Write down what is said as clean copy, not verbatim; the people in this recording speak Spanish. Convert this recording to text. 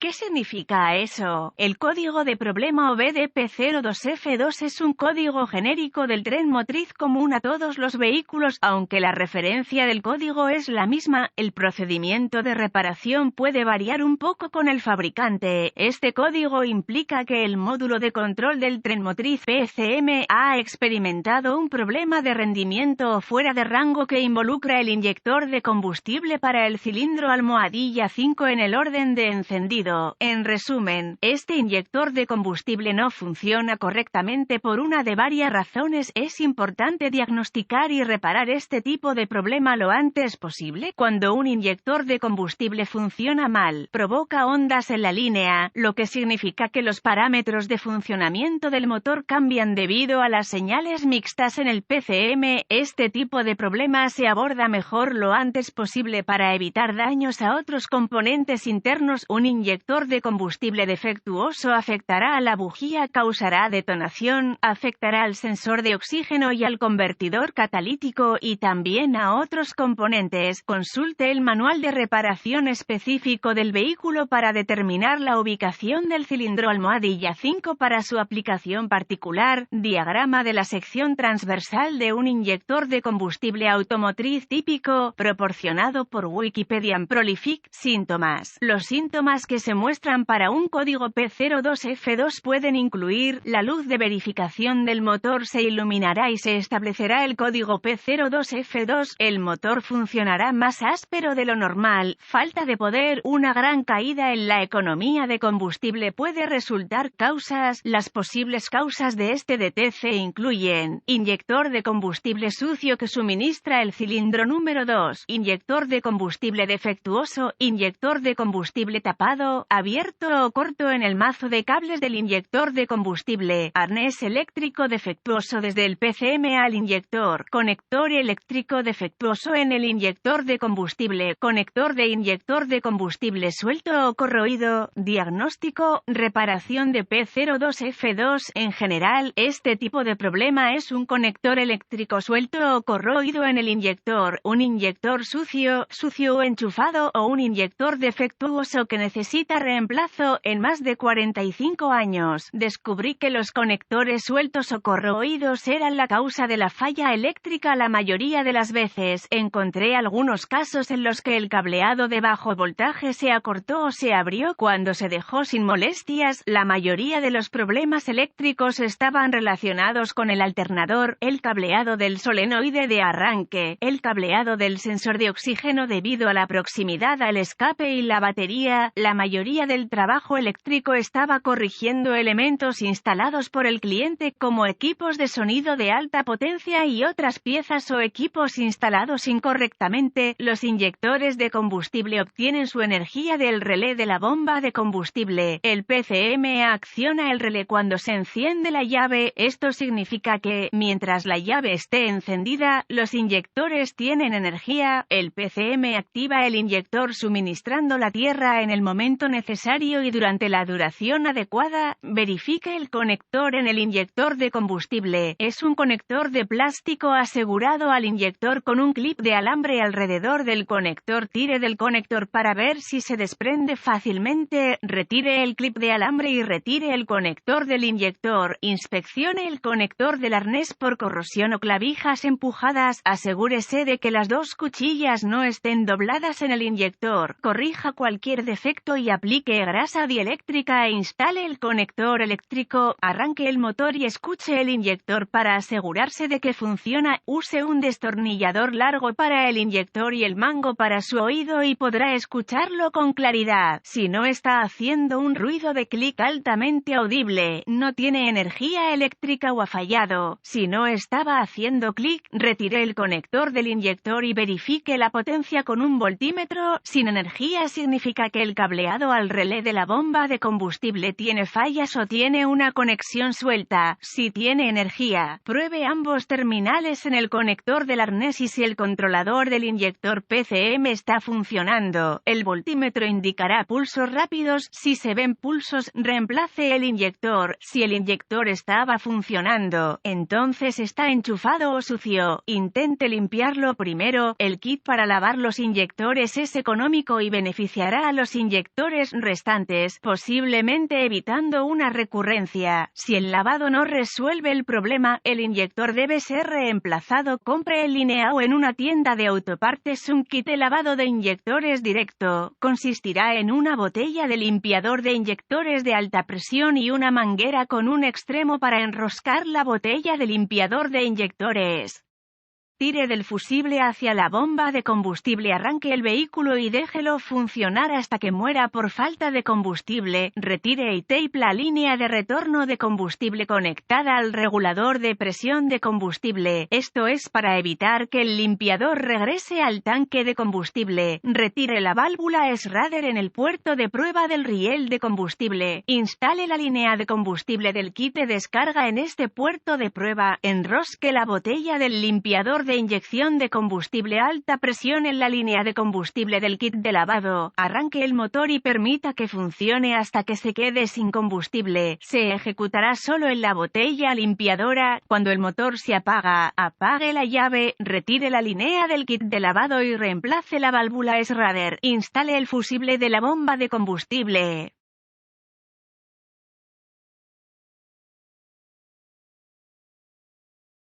¿Qué significa eso? El código de problema OBDP02F2 es un código genérico del tren motriz común a todos los vehículos, aunque la referencia del código es la misma. El procedimiento de reparación puede variar un poco con el fabricante. Este código implica que el módulo de control del tren motriz PCM ha experimentado un problema de rendimiento fuera de rango que involucra el inyector de combustible para el cilindro almohadilla 5 en el orden de encendido. En resumen, este inyector de combustible no funciona correctamente por una de varias razones. Es importante diagnosticar y reparar este tipo de problema lo antes posible. Cuando un inyector de combustible funciona mal, provoca ondas en la línea, lo que significa que los parámetros de funcionamiento del motor cambian debido a las señales mixtas en el PCM. Este tipo de problema se aborda mejor lo antes posible para evitar daños a otros componentes internos. Un inyector de combustible defectuoso afectará a la bujía, causará detonación, afectará al sensor de oxígeno y al convertidor catalítico y también a otros componentes. Consulte el manual de reparación específico del vehículo para determinar la ubicación del cilindro almohadilla 5 para su aplicación particular. Diagrama de la sección transversal de un inyector de combustible automotriz típico, proporcionado por Wikipedia. Prolific. Síntomas. Los síntomas que se muestran para un código P02F2 pueden incluir: la luz de verificación del motor se iluminará y se establecerá el código P02F2, el motor funcionará más áspero de lo normal, falta de poder, una gran caída en la economía de combustible puede resultar. Causas. Las posibles causas de este DTC incluyen: inyector de combustible sucio que suministra el cilindro número 2, inyector de combustible defectuoso, inyector de combustible tapado, abierto o corto en el mazo de cables del inyector de combustible, arnés eléctrico defectuoso desde el PCM al inyector, conector eléctrico defectuoso en el inyector de combustible, conector de inyector de combustible suelto o corroído. Diagnóstico, reparación de P02F2. En general, este tipo de problema es un conector eléctrico suelto o corroído en el inyector, un inyector sucio o enchufado o un inyector defectuoso que necesita reemplazo. En más de 45 años, descubrí que los conectores sueltos o corroídos eran la causa de la falla eléctrica la mayoría de las veces. Encontré algunos casos en los que el cableado de bajo voltaje se acortó o se abrió cuando se dejó sin molestias. La mayoría de los problemas eléctricos estaban relacionados con el alternador, el cableado del solenoide de arranque, el cableado del sensor de oxígeno debido a la proximidad al escape y la batería. La mayoría del trabajo eléctrico estaba corrigiendo elementos instalados por el cliente como equipos de sonido de alta potencia y otras piezas o equipos instalados incorrectamente. Los inyectores de combustible obtienen su energía del relé de la bomba de combustible. El PCM acciona el relé cuando se enciende la llave. Esto significa que, mientras la llave esté encendida, los inyectores tienen energía. El PCM activa el inyector suministrando la tierra en el momento necesario y durante la duración adecuada. Verifique el conector en el inyector de combustible. Es un conector de plástico asegurado al inyector con un clip de alambre alrededor del conector. Tire del conector para ver si se desprende fácilmente. Retire el clip de alambre y retire el conector del inyector. Inspeccione el conector del arnés por corrosión o clavijas empujadas. Asegúrese de que las dos cuchillas no estén dobladas en el inyector. Corrija cualquier defecto y aplique grasa dieléctrica e instale el conector eléctrico. Arranque el motor y escuche el inyector para asegurarse de que funciona. Use un destornillador largo para el inyector y el mango para su oído y podrá escucharlo con claridad. Si no está haciendo un ruido de clic altamente audible, no tiene energía eléctrica o ha fallado. Si no estaba haciendo clic, retire el conector del inyector y verifique la potencia con un voltímetro. Sin energía significa que el cableado al relé de la bomba de combustible tiene fallas o tiene una conexión suelta. Si tiene energía, pruebe ambos terminales en el conector del arnés y si el controlador del inyector PCM está funcionando, el voltímetro indicará pulsos rápidos. Si se ven pulsos, reemplace el inyector. Si el inyector estaba funcionando, entonces está enchufado o sucio. Intente limpiarlo primero. El kit para lavar los inyectores es económico y beneficiará a los inyectores inyectores restantes, posiblemente evitando una recurrencia. Si el lavado no resuelve el problema, el inyector debe ser reemplazado. Compre en línea o en una tienda de autopartes un kit de lavado de inyectores directo. Consistirá en una botella de limpiador de inyectores de alta presión y una manguera con un extremo para enroscar la botella de limpiador de inyectores. Tire del fusible hacia la bomba de combustible, arranque el vehículo y déjelo funcionar hasta que muera por falta de combustible. Retire y tape la línea de retorno de combustible conectada al regulador de presión de combustible. Esto es para evitar que el limpiador regrese al tanque de combustible. Retire la válvula SRADER en el puerto de prueba del riel de combustible. Instale la línea de combustible del kit de descarga en este puerto de prueba. Enrosque la botella del limpiador de inyección de combustible a alta presión en la línea de combustible del kit de lavado. Arranque el motor y permita que funcione hasta que se quede sin combustible. Se ejecutará solo en la botella limpiadora. Cuando el motor se apaga, apague la llave, retire la línea del kit de lavado y reemplace la válvula SRADER. Instale el fusible de la bomba de combustible.